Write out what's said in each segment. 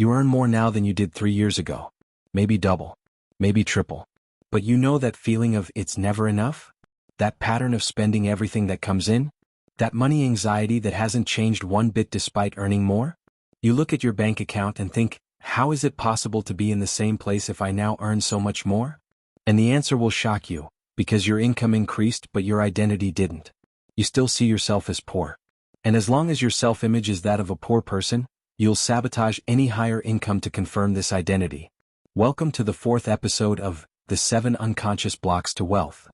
You earn more now than you did 3 years ago. Maybe double. Maybe triple. But you know that feeling of it's never enough? That pattern of spending everything that comes in? That money anxiety that hasn't changed one bit despite earning more? You look at your bank account and think, how is it possible to be in the same place if I now earn so much more? And the answer will shock you, because your income increased but your identity didn't. You still see yourself as poor. And as long as your self-image is that of a poor person, you'll sabotage any higher income to confirm this identity. Welcome to the 4th episode of The 7 Unconscious Blocks to Wealth.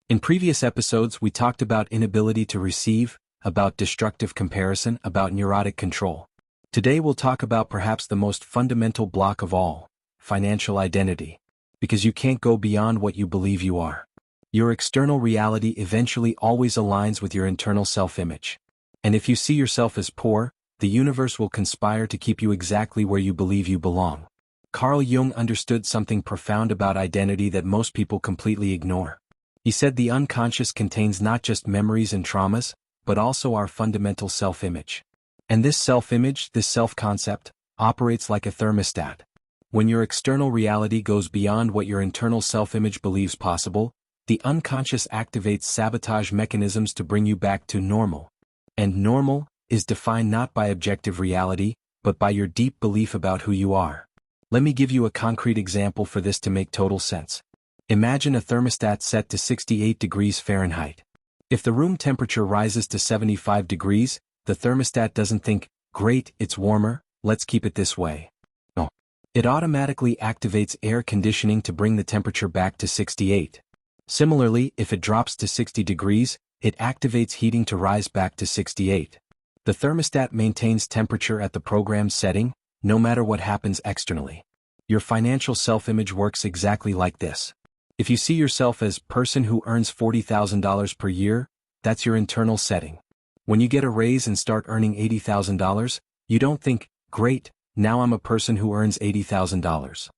In previous episodes we talked about inability to receive, about destructive comparison, about neurotic control. Today we'll talk about perhaps the most fundamental block of all, financial identity. Because you can't go beyond what you believe you are. Your external reality eventually always aligns with your internal self-image. And if you see yourself as poor, the universe will conspire to keep you exactly where you believe you belong. Carl Jung understood something profound about identity that most people completely ignore. He said the unconscious contains not just memories and traumas, but also our fundamental self-image. And this self-image, this self-concept, operates like a thermostat. When your external reality goes beyond what your internal self-image believes possible, the unconscious activates sabotage mechanisms to bring you back to normal. And normal is defined not by objective reality, but by your deep belief about who you are. Let me give you a concrete example for this to make total sense. Imagine a thermostat set to 68 degrees Fahrenheit. If the room temperature rises to 75 degrees, the thermostat doesn't think, great, it's warmer, let's keep it this way. No. It automatically activates air conditioning to bring the temperature back to 68. Similarly, if it drops to 60 degrees, it activates heating to rise back to 68. The thermostat maintains temperature at the programmed setting, no matter what happens externally. Your financial self-image works exactly like this. If you see yourself as person who earns $40,000 per year, that's your internal setting. When you get a raise and start earning $80,000, you don't think, great, now I'm a person who earns $80,000.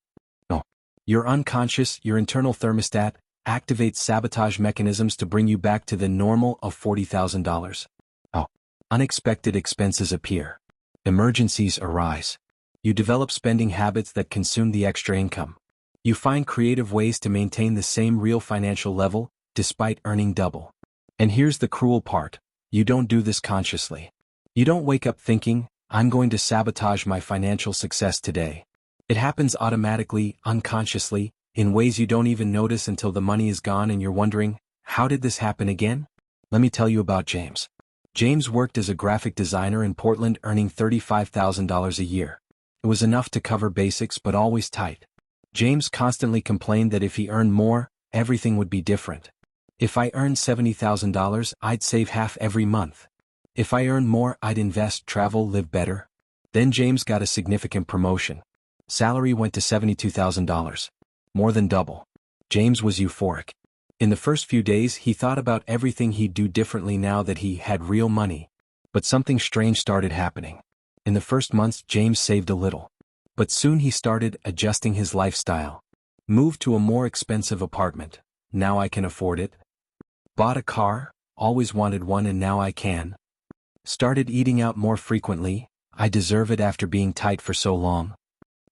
No. Your unconscious, your internal thermostat, activates sabotage mechanisms to bring you back to the normal of $40,000. Oh. Unexpected expenses appear. Emergencies arise. You develop spending habits that consume the extra income. You find creative ways to maintain the same real financial level, despite earning double. And here's the cruel part. You don't do this consciously. You don't wake up thinking, I'm going to sabotage my financial success today. It happens automatically, unconsciously, in ways you don't even notice until the money is gone and you're wondering, how did this happen again? Let me tell you about James. James worked as a graphic designer in Portland earning $35,000 a year. It was enough to cover basics but always tight. James constantly complained that if he earned more, everything would be different. If I earned $70,000, I'd save half every month. If I earned more, I'd invest, travel, live better. Then James got a significant promotion. Salary went to $72,000. More than double. James was euphoric. In the first few days he thought about everything he'd do differently now that he had real money. But something strange started happening. In the first months James saved a little. But soon he started adjusting his lifestyle. Moved to a more expensive apartment. Now I can afford it. Bought a car, always wanted one and now I can. Started eating out more frequently, I deserve it after being tight for so long.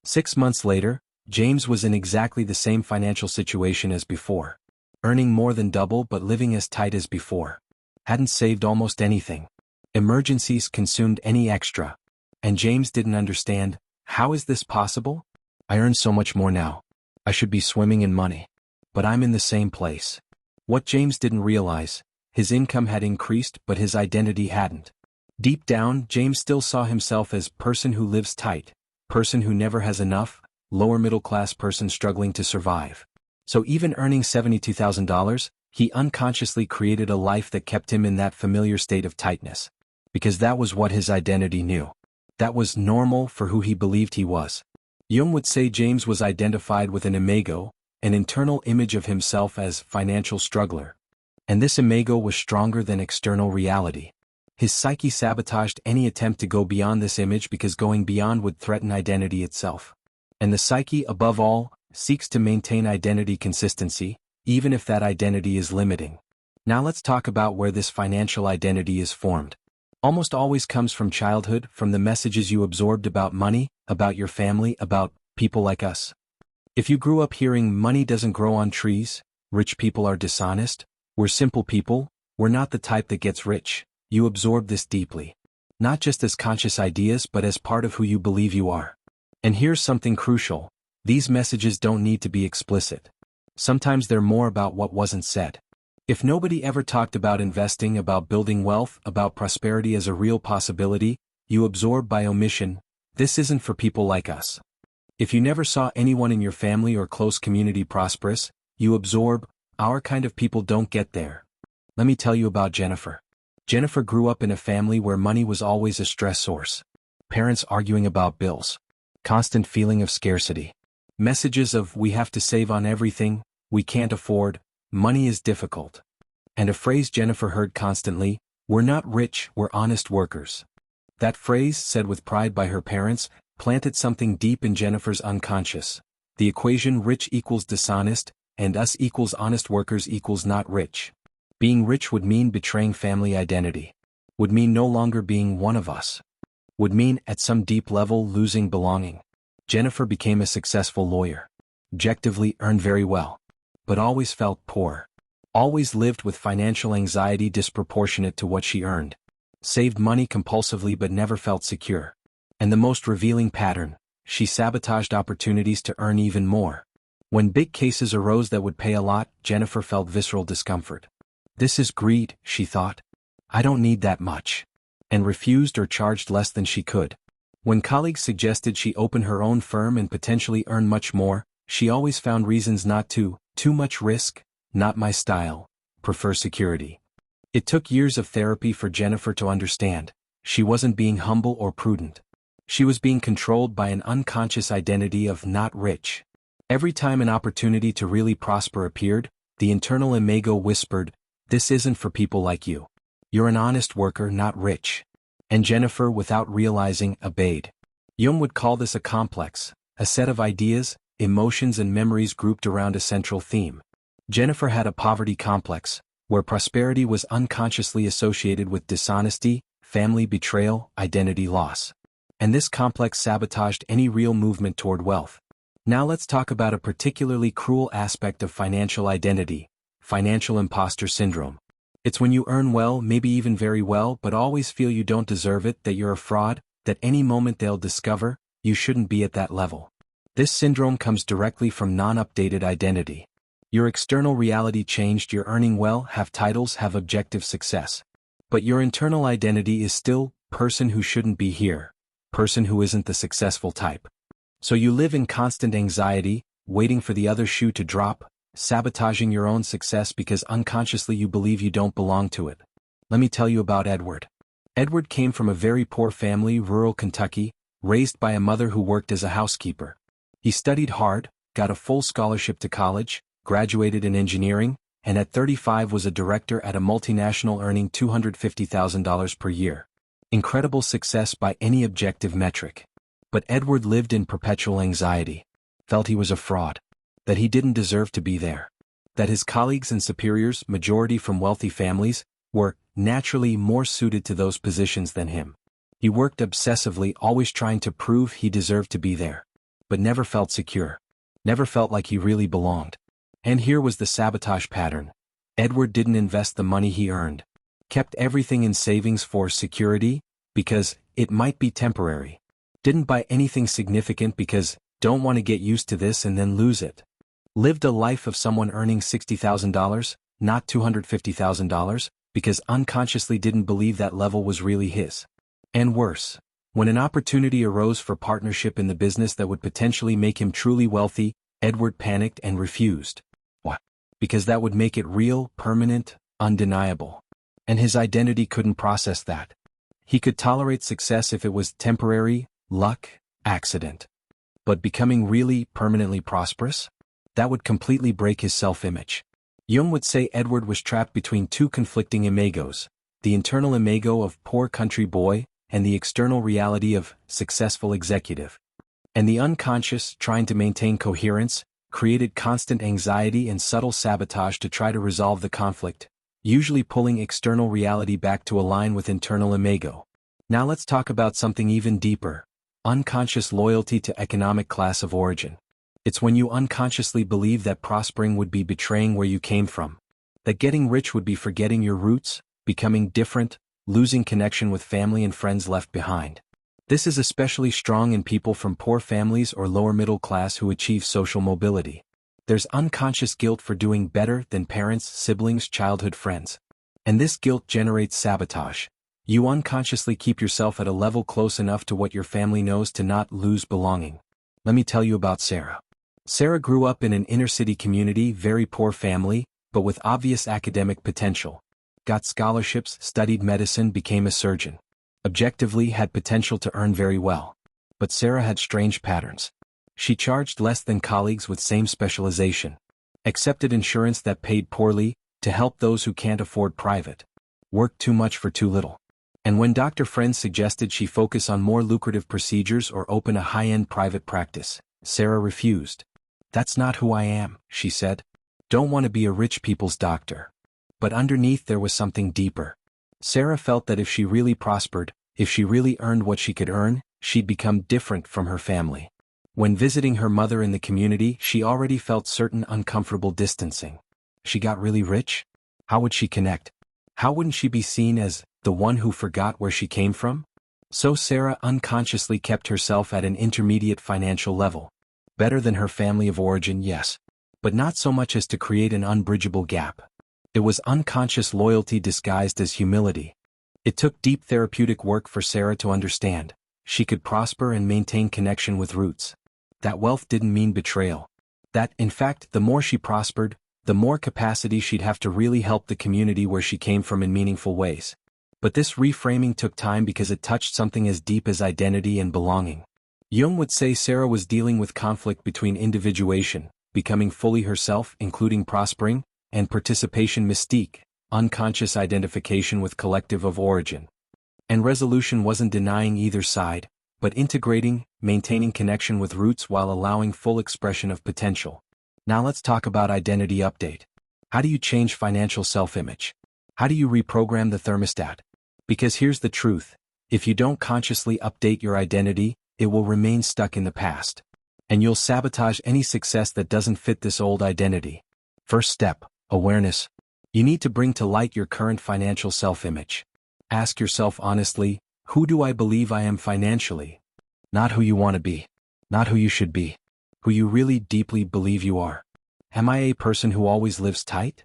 6 months later, James was in exactly the same financial situation as before. Earning more than double but living as tight as before. Hadn't saved almost anything. Emergencies consumed any extra. And James didn't understand, how is this possible? I earn so much more now. I should be swimming in money. But I'm in the same place. What James didn't realize, his income had increased but his identity hadn't. Deep down, James still saw himself as person who lives tight, person who never has enough, lower middle class person struggling to survive. So even earning $72,000, he unconsciously created a life that kept him in that familiar state of tightness. Because that was what his identity knew. That was normal for who he believed he was. Jung would say James was identified with an imago, an internal image of himself as financial struggler. And this imago was stronger than external reality. His psyche sabotaged any attempt to go beyond this image because going beyond would threaten identity itself. And the psyche, above all, seeks to maintain identity consistency, even if that identity is limiting. Now let's talk about where this financial identity is formed. almost always comes from childhood, from the messages you absorbed about money, about your family, about people like us. If you grew up hearing money doesn't grow on trees, rich people are dishonest, we're simple people, we're not the type that gets rich, you absorb this deeply. Not just as conscious ideas but as part of who you believe you are. And here's something crucial, these messages don't need to be explicit. Sometimes they're more about what wasn't said. If nobody ever talked about investing, about building wealth, about prosperity as a real possibility, you absorb by omission, this isn't for people like us. If you never saw anyone in your family or close community prosperous, you absorb, our kind of people don't get there. Let me tell you about Jennifer. Jennifer grew up in a family where money was always a stress source. Parents arguing about bills. Constant feeling of scarcity. Messages of we have to save on everything, we can't afford, money is difficult. And a phrase Jennifer heard constantly, we're not rich, we're honest workers. That phrase, said with pride by her parents, planted something deep in Jennifer's unconscious. The equation rich equals dishonest, and us equals honest workers equals not rich. Being rich would mean betraying family identity. Would mean no longer being one of us. Would mean, at some deep level, losing belonging. Jennifer became a successful lawyer. Objectively earned very well. But always felt poor. Always lived with financial anxiety disproportionate to what she earned. Saved money compulsively but never felt secure. And the most revealing pattern, she sabotaged opportunities to earn even more. When big cases arose that would pay a lot, Jennifer felt visceral discomfort. This is greed, she thought. I don't need that much. And refused or charged less than she could. When colleagues suggested she open her own firm and potentially earn much more, she always found reasons not to. Too much risk, not my style, prefer security. It took years of therapy for Jennifer to understand. She wasn't being humble or prudent. She was being controlled by an unconscious identity of not rich. Every time an opportunity to really prosper appeared, the internal imago whispered, this isn't for people like you. You're an honest worker, not rich. And Jennifer, without realizing, obeyed. Jung would call this a complex, a set of ideas, emotions and memories grouped around a central theme. Jennifer had a poverty complex, where prosperity was unconsciously associated with dishonesty, family betrayal, identity loss. And this complex sabotaged any real movement toward wealth. Now let's talk about a particularly cruel aspect of financial identity, financial impostor syndrome. It's when you earn well, maybe even very well, but always feel you don't deserve it, that you're a fraud, that any moment they'll discover, you shouldn't be at that level. This syndrome comes directly from non-updated identity. Your external reality changed, you're earning well, have titles, have objective success. But your internal identity is still, person who shouldn't be here, person who isn't the successful type. So you live in constant anxiety, waiting for the other shoe to drop, sabotaging your own success because unconsciously you believe you don't belong to it. Let me tell you about Edward. Edward came from a very poor family, rural Kentucky, raised by a mother who worked as a housekeeper. He studied hard, got a full scholarship to college, graduated in engineering, and at 35 was a director at a multinational earning $250,000 per year. Incredible success by any objective metric. But Edward lived in perpetual anxiety. Felt he was a fraud. That he didn't deserve to be there. That his colleagues and superiors, majority from wealthy families, were naturally more suited to those positions than him. He worked obsessively, always trying to prove he deserved to be there. But never felt secure. Never felt like he really belonged. And here was the sabotage pattern. Edward didn't invest the money he earned. Kept everything in savings for security, because it might be temporary. Didn't buy anything significant because don't want to get used to this and then lose it. Lived a life of someone earning $60,000, not $250,000, because unconsciously didn't believe that level was really his. And worse, when an opportunity arose for partnership in the business that would potentially make him truly wealthy, Edward panicked and refused. Why? Because that would make it real, permanent, undeniable. And his identity couldn't process that. He could tolerate success if it was temporary, luck, accident. But becoming really, permanently prosperous? That would completely break his self-image. Jung would say Edward was trapped between two conflicting imagos, the internal imago of poor country boy, and the external reality of successful executive. And the unconscious, trying to maintain coherence, created constant anxiety and subtle sabotage to try to resolve the conflict. usually pulling external reality back to align with internal imago. Now let's talk about something even deeper: unconscious loyalty to economic class of origin. It's when you unconsciously believe that prospering would be betraying where you came from, that getting rich would be forgetting your roots, becoming different, losing connection with family and friends left behind. This is especially strong in people from poor families or lower middle class who achieve social mobility. There's unconscious guilt for doing better than parents, siblings, childhood friends. And this guilt generates sabotage. You unconsciously keep yourself at a level close enough to what your family knows to not lose belonging. Let me tell you about Sarah. Sarah grew up in an inner-city community, very poor family, but with obvious academic potential. Got scholarships, studied medicine, became a surgeon. Objectively had potential to earn very well. But Sarah had strange patterns. She charged less than colleagues with same specialization. Accepted insurance that paid poorly, to help those who can't afford private. Worked too much for too little. And when doctor friends suggested she focus on more lucrative procedures or open a high-end private practice, Sarah refused. "That's not who I am," she said. "Don't want to be a rich people's doctor." But underneath there was something deeper. Sarah felt that if she really prospered, if she really earned what she could earn, she'd become different from her family. When visiting her mother in the community, she already felt certain uncomfortable distancing. She got really rich? How would she connect? How wouldn't she be seen as the one who forgot where she came from? So Sarah unconsciously kept herself at an intermediate financial level. Better than her family of origin, yes. But not so much as to create an unbridgeable gap. It was unconscious loyalty disguised as humility. It took deep therapeutic work for Sarah to understand she could prosper and maintain connection with roots. That wealth didn't mean betrayal. That, in fact, the more she prospered, the more capacity she'd have to really help the community where she came from in meaningful ways. But this reframing took time because it touched something as deep as identity and belonging. Jung would say Sarah was dealing with conflict between individuation, becoming fully herself, including prospering, and participation, mystique, unconscious identification with collective of origin. And resolution wasn't denying either side, but integrating, maintaining connection with roots while allowing full expression of potential. Now let's talk about identity update. How do you change financial self-image? How do you reprogram the thermostat? Because here's the truth: if you don't consciously update your identity, it will remain stuck in the past. And you'll sabotage any success that doesn't fit this old identity. First step: awareness. You need to bring to light your current financial self-image. Ask yourself honestly, who do I believe I am financially? Not who you want to be. Not who you should be. Who you really deeply believe you are. Am I a person who always lives tight?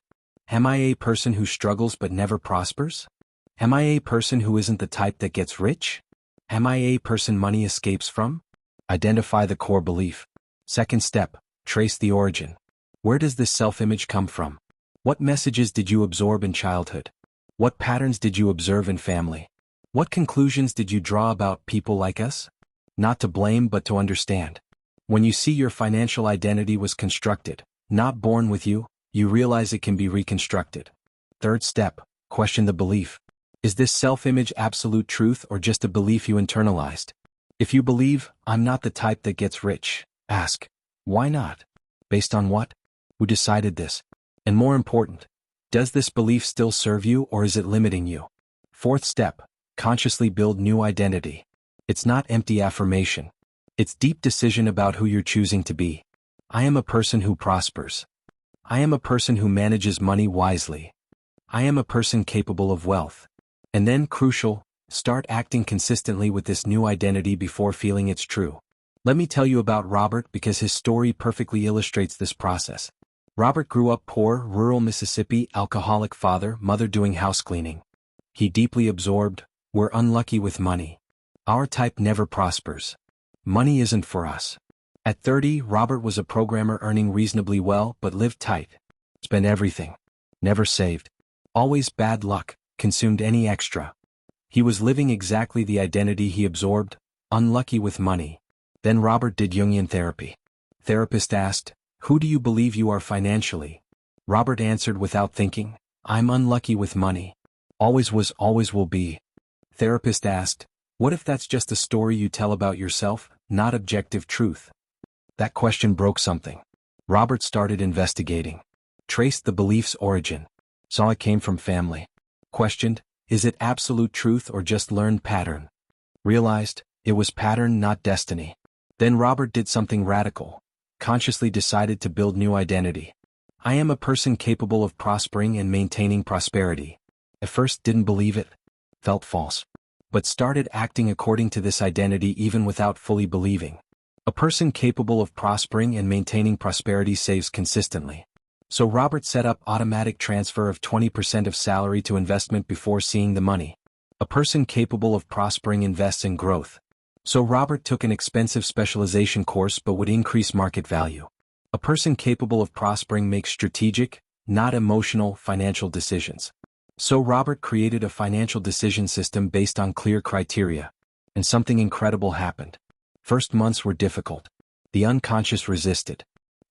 Am I a person who struggles but never prospers? Am I a person who isn't the type that gets rich? Am I a person money escapes from? Identify the core belief. Second step: trace the origin. Where does this self-image come from? What messages did you absorb in childhood? What patterns did you observe in family? What conclusions did you draw about people like us? Not to blame but to understand. When you see your financial identity was constructed, not born with you, you realize it can be reconstructed. Third step: question the belief. Is this self-image absolute truth or just a belief you internalized? If you believe, "I'm not the type that gets rich," ask, why not? Based on what? Who decided this? And more important, does this belief still serve you or is it limiting you? Fourth step: consciously build new identity. It's not empty affirmation. It's deep decision about who you're choosing to be. I am a person who prospers. I am a person who manages money wisely. I am a person capable of wealth. And then, crucial, start acting consistently with this new identity before feeling it's true. Let me tell you about Robert because his story perfectly illustrates this process. Robert grew up poor, rural Mississippi, alcoholic father, mother doing house cleaning. He deeply absorbed, "We're unlucky with money. Our type never prospers. Money isn't for us." At 30, Robert was a programmer earning reasonably well but lived tight. Spent everything. Never saved. Always bad luck, consumed any extra. He was living exactly the identity he absorbed, unlucky with money. Then Robert did Jungian therapy. Therapist asked, "Who do you believe you are financially?" Robert answered without thinking, "I'm unlucky with money. Always was, always will be." Therapist asked, "What if that's just a story you tell about yourself, not objective truth?" That question broke something. Robert started investigating. Traced the belief's origin. Saw it came from family. Questioned, is it absolute truth or just learned pattern? Realized, it was pattern, not destiny. Then Robert did something radical. Consciously decided to build new identity. I am a person capable of prospering and maintaining prosperity. At first didn't believe it. Felt false. But started acting according to this identity even without fully believing. A person capable of prospering and maintaining prosperity saves consistently. So Robert set up automatic transfer of 20% of salary to investment before seeing the money. A person capable of prospering invests in growth. So Robert took an expensive specialization course but would increase market value. A person capable of prospering makes strategic, not emotional, financial decisions. So Robert created a financial decision system based on clear criteria. And something incredible happened. First months were difficult. The unconscious resisted.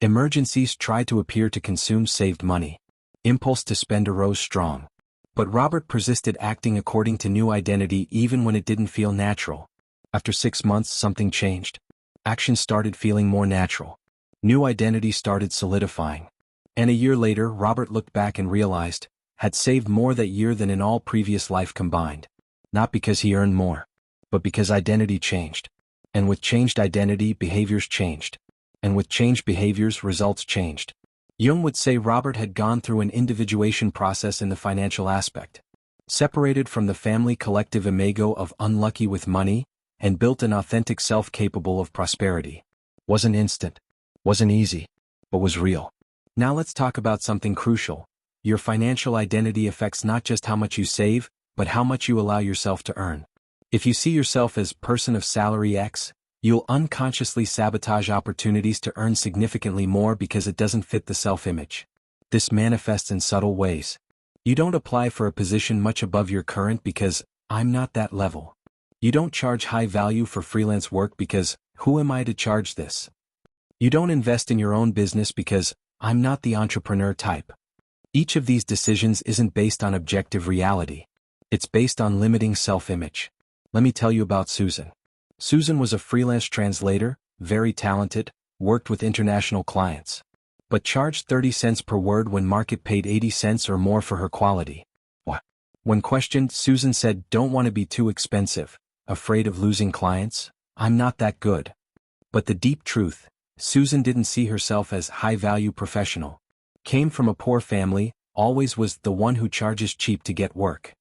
Emergencies tried to appear to consume saved money. Impulse to spend arose strong. But Robert persisted, acting according to new identity even when it didn't feel natural. After 6 months, something changed. Action started feeling more natural. New identity started solidifying. And a year later, Robert looked back and realized, had saved more that year than in all previous life combined. Not because he earned more, but because identity changed. And with changed identity, behaviors changed. And with changed behaviors, results changed. Jung would say Robert had gone through an individuation process in the financial aspect. Separated from the family collective imago of unlucky with money, and built an authentic self capable of prosperity. Wasn't instant, wasn't easy, but was real. Now let's talk about something crucial. Your financial identity affects not just how much you save, but how much you allow yourself to earn. If you see yourself as person of salary X, you'll unconsciously sabotage opportunities to earn significantly more because it doesn't fit the self-image. This manifests in subtle ways. You don't apply for a position much above your current because, I'm not that level. You don't charge high value for freelance work because, who am I to charge this? You don't invest in your own business because, I'm not the entrepreneur type. Each of these decisions isn't based on objective reality. It's based on limiting self-image. Let me tell you about Susan. Susan was a freelance translator, very talented, worked with international clients. But charged 30 cents per word when market paid 80 cents or more for her quality. What? When questioned, Susan said, don't want to be too expensive. Afraid of losing clients? I'm not that good. But the deep truth, Susan didn't see herself as high-value professional. Came from a poor family, always was the one who charges cheap to get work.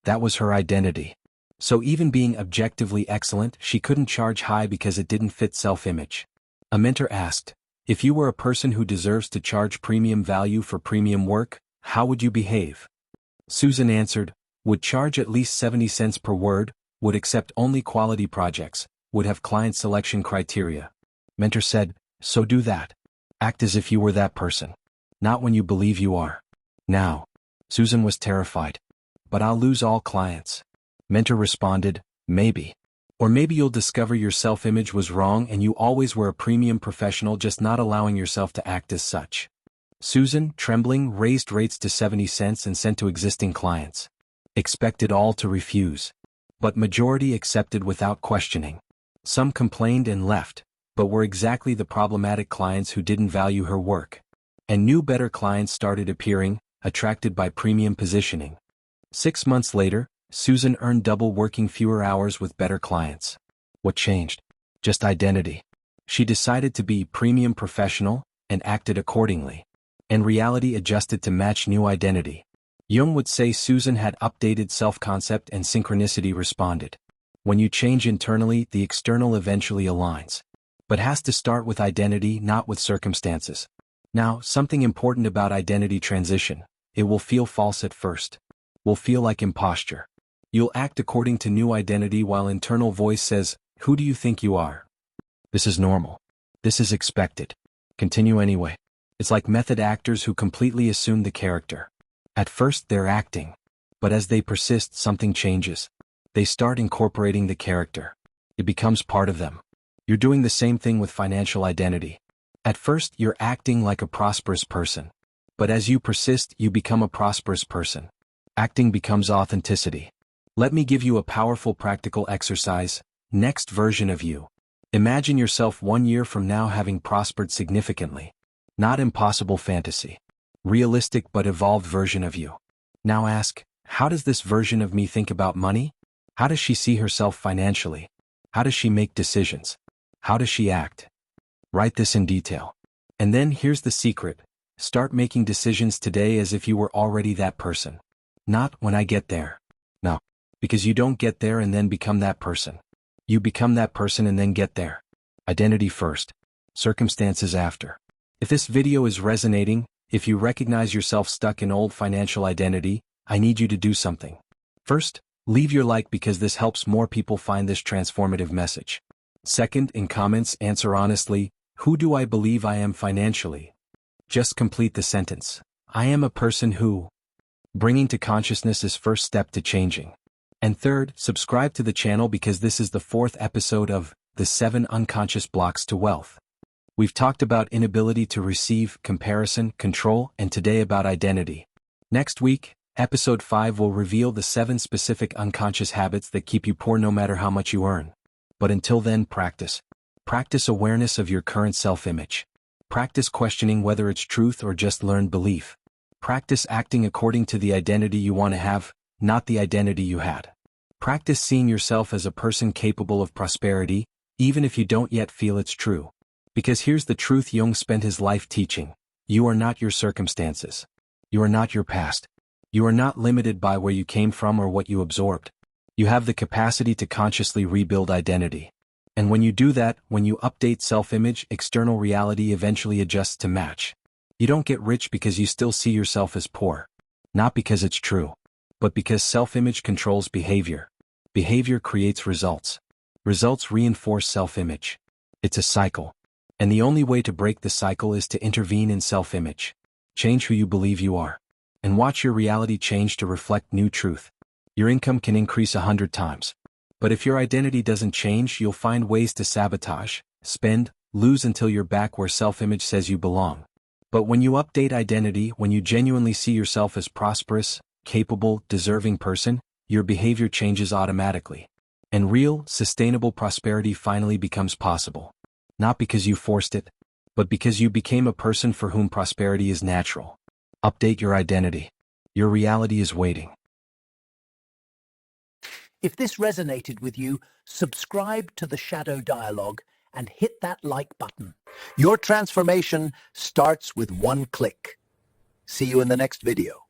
That was her identity. So even being objectively excellent, she couldn't charge high because it didn't fit self-image. A mentor asked, if you were a person who deserves to charge premium value for premium work, how would you behave? Susan answered, would charge at least 70 cents per word, would accept only quality projects, would have client selection criteria. Mentor said, so do that. Act as if you were that person. Not when you believe you are. Now. Susan was terrified. But I'll lose all clients. Mentor responded, maybe. Or maybe you'll discover your self-image was wrong and you always were a premium professional, just not allowing yourself to act as such. Susan, trembling, raised rates to 70 cents and sent to existing clients. Expected all to refuse. But majority accepted without questioning. Some complained and left, but were exactly the problematic clients who didn't value her work. And new better clients started appearing, attracted by premium positioning. 6 months later, Susan earned double, working fewer hours with better clients. What changed? Just identity. She decided to be premium professional, and acted accordingly. And reality adjusted to match new identity. Jung would say Susan had updated self-concept and synchronicity responded. When you change internally, the external eventually aligns. But has to start with identity, not with circumstances. Now, something important about identity transition. It will feel false at first. Will feel like imposture. You'll act according to new identity while internal voice says, who do you think you are? This is normal. This is expected. Continue anyway. It's like method actors who completely assume the character. At first they're acting. But as they persist, something changes. They start incorporating the character. It becomes part of them. You're doing the same thing with financial identity. At first you're acting like a prosperous person. But as you persist, you become a prosperous person. Acting becomes authenticity. Let me give you a powerful practical exercise. Next version of you. Imagine yourself 1 year from now having prospered significantly. Not impossible fantasy. Realistic but evolved version of you. Now ask, how does this version of me think about money? How does she see herself financially? How does she make decisions? How does she act? Write this in detail. And then here's the secret. Start making decisions today as if you were already that person. Not when I get there. No. Because you don't get there and then become that person. You become that person and then get there. Identity first. Circumstances after. If this video is resonating, if you recognize yourself stuck in old financial identity, I need you to do something. First, leave your like because this helps more people find this transformative message. Second, in comments, answer honestly, who do I believe I am financially? Just complete the sentence. I am a person who. Bringing to consciousness is first step to changing. And third, subscribe to the channel because this is the 4th episode of The 7 Unconscious Blocks to Wealth. We've talked about inability to receive, comparison, control, and today about identity. Next week, episode 5 will reveal the 7 specific unconscious habits that keep you poor no matter how much you earn. But until then, practice. Practice awareness of your current self-image. Practice questioning whether it's truth or just learned belief. Practice acting according to the identity you want to have, not the identity you had. Practice seeing yourself as a person capable of prosperity, even if you don't yet feel it's true. Because here's the truth Jung spent his life teaching. You are not your circumstances. You are not your past. You are not limited by where you came from or what you absorbed. You have the capacity to consciously rebuild identity. And when you do that, when you update self-image, external reality eventually adjusts to match. You don't get rich because you still see yourself as poor. Not because it's true. But because self-image controls behavior. Behavior creates results. Results reinforce self-image. It's a cycle. And the only way to break the cycle is to intervene in self-image. Change who you believe you are. And watch your reality change to reflect new truth. Your income can increase 100 times. But if your identity doesn't change, you'll find ways to sabotage, spend, lose until you're back where self-image says you belong. But when you update identity, when you genuinely see yourself as prosperous, capable, deserving person, your behavior changes automatically. And real, sustainable prosperity finally becomes possible. Not because you forced it, but because you became a person for whom prosperity is natural. Update your identity. Your reality is waiting. If this resonated with you, subscribe to the Shadow Dialogue and hit that like button. Your transformation starts with one click. See you in the next video.